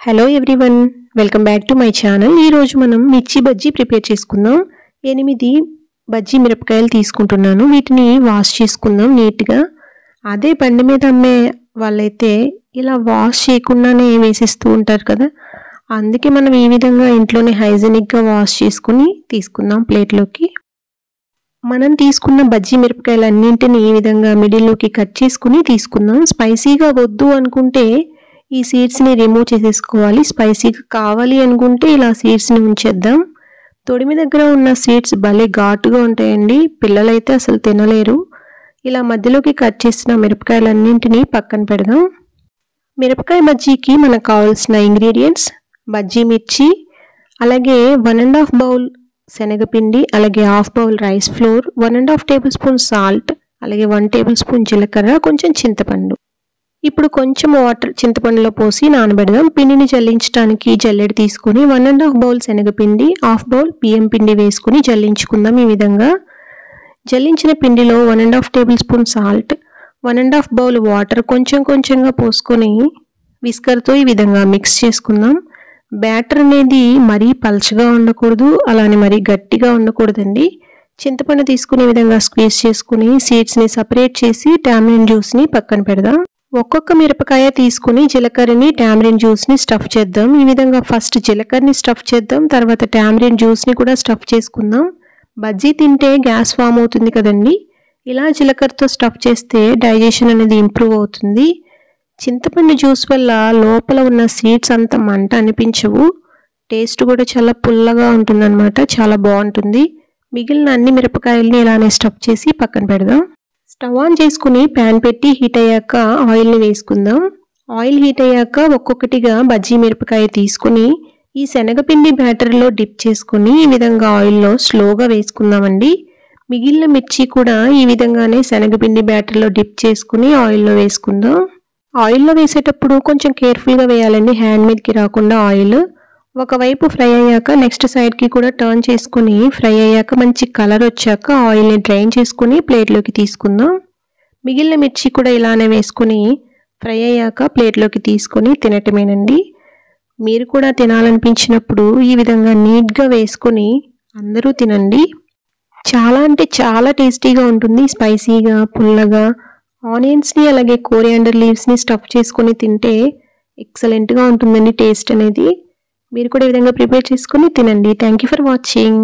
Hello everyone, welcome back to my channel. ఈరోజు మనం మిర్చి బజ్జీ ప్రిపేర్ చేసుకుందాం. 8 బజ్జీ మిరపకాయలు తీసుకుంటున్నాను. వీటిని వాష్ చేసుకుందాం నీట్గా. అదే బండి మీద అమ్మే వాళ్ళైతే ఇలా వాష్ చేయకుండానే వేసిస్తూ ఉంటారు కదా, అందుకే మనం ఈ విధంగా ఇంట్లోనే హైజెనిక్గా వాష్ చేసుకుని తీసుకుందాం ప్లేట్లోకి. మనం తీసుకున్న బజ్జీ మిరపకాయలు అన్నింటినీ ఈ విధంగా మిడిల్లోకి కట్ చేసుకుని తీసుకుందాం. స్పైసీగా వద్దు అనుకుంటే ఈ సీడ్స్ని రిమూవ్ చేసేసుకోవాలి. స్పైసీగా కావాలి అనుకుంటే ఇలా సీడ్స్ని ఉంచేద్దాం. తొడిమి దగ్గర ఉన్న సీడ్స్ భలే ఘాటుగా ఉంటాయండి, పిల్లలైతే అసలు తినలేరు. ఇలా మధ్యలోకి కట్ చేసిన మిరపకాయలన్నింటినీ పక్కన పెడదాం. మిరపకాయ బజ్జీకి మనకు కావాల్సిన ఇంగ్రీడియంట్స్ బజ్జీ మిర్చి, అలాగే 1.5 బౌల్ శనగపిండి, అలాగే 1/2 bowl rice flour, 1.5 table spoon salt, అలాగే 1 టేబుల్ స్పూన్ జీలకర్ర, కొంచెం చింతపండు. ఇప్పుడు కొంచెం వాటర్ చింతపండులో పోసి నానబెడదాం. పిండిని జల్లించడానికి జల్లెడ తీసుకుని 1.5 బౌల్ శనగపిండి, 1/2 బౌల్ బియ్యం పిండి వేసుకుని జల్లించుకుందాం. ఈ విధంగా జల్లించిన పిండిలో 1.5 table spoon salt, 1.5 bowl water కొంచెం కొంచెంగా పోసుకొని విస్కర్తో ఈ విధంగా మిక్స్ చేసుకుందాం. బ్యాటర్ అనేది మరీ పల్చగా ఉండకూడదు, అలానే మరీ గట్టిగా ఉండకూడదండి. చింతపండు తీసుకునే విధంగా స్క్వీజ్ చేసుకుని సీడ్స్ని సపరేట్ చేసి టామరిన్ జ్యూస్ని పక్కన పెడదాం. ఒక్కొక్క మిరపకాయ తీసుకుని జీలకర్రని టామరిన్ జ్యూస్ని స్టఫ్ చేద్దాం. ఈ విధంగా ఫస్ట్ జీలకర్రని స్టఫ్ చేద్దాం, తర్వాత టామరిన్ జ్యూస్ని కూడా స్టఫ్ చేసుకుందాం. బజ్జీ తింటే గ్యాస్ ఫామ్ అవుతుంది కదండి, ఇలా జీలకర్రతో స్టఫ్ చేస్తే డైజెషన్ అనేది ఇంప్రూవ్ అవుతుంది. చింతపండు జ్యూస్ వల్ల లోపల ఉన్న సీడ్స్ అంత మంట అనిపించవు, టేస్ట్ కూడా చాలా పుల్లగా ఉంటుందన్నమాట, చాలా బాగుంటుంది. మిగిలిన అన్ని మిరపకాయల్ని ఇలానే స్టఫ్ చేసి పక్కన పెడదాం. స్టవ్ ఆన్ చేసుకుని ప్యాన్ పెట్టి హీట్ అయ్యాక ఆయిల్ని వేసుకుందాం. ఆయిల్ హీట్ అయ్యాక ఒక్కొక్కటిగా బజ్జీ మిరపకాయ తీసుకుని ఈ శనగపిండి బ్యాటర్లో డిప్ చేసుకుని ఈ విధంగా ఆయిల్లో స్లోగా వేసుకుందామండి. మిగిలిన మిర్చి కూడా ఈ విధంగానే శనగపిండి బ్యాటర్లో డిప్ చేసుకుని ఆయిల్లో వేసుకుందాం. ఆయిల్లో వేసేటప్పుడు కొంచెం కేర్ఫుల్గా వేయాలండి, హ్యాండ్ మీదకి రాకుండా ఆయిల్. ఒకవైపు ఫ్రై అయ్యాక నెక్స్ట్ సైడ్కి కూడా టర్న్ చేసుకుని ఫ్రై అయ్యాక మంచి కలర్ వచ్చాక ఆయిల్ని డ్రైన్ చేసుకుని ప్లేట్లోకి తీసుకుందాం. మిగిలిన మిర్చి కూడా ఇలానే వేసుకుని ఫ్రై అయ్యాక ప్లేట్లోకి తీసుకొని తినటమేనండి. మీరు కూడా తినాలనిపించినప్పుడు ఈ విధంగా నీట్గా వేసుకొని అందరూ తినండి. చాలా అంటే చాలా టేస్టీగా ఉంటుంది, స్పైసీగా పుల్లగా. ఆనియన్స్ని అలాగే కోరియాండర్ లీవ్స్ని స్టఫ్ చేసుకొని తింటే ఎక్సలెంట్గా ఉంటుందండి టేస్ట్ అనేది. మీరు కూడా ఈ విధంగా ప్రిపేర్ చేసుకొని తినండి. Thank you for watching.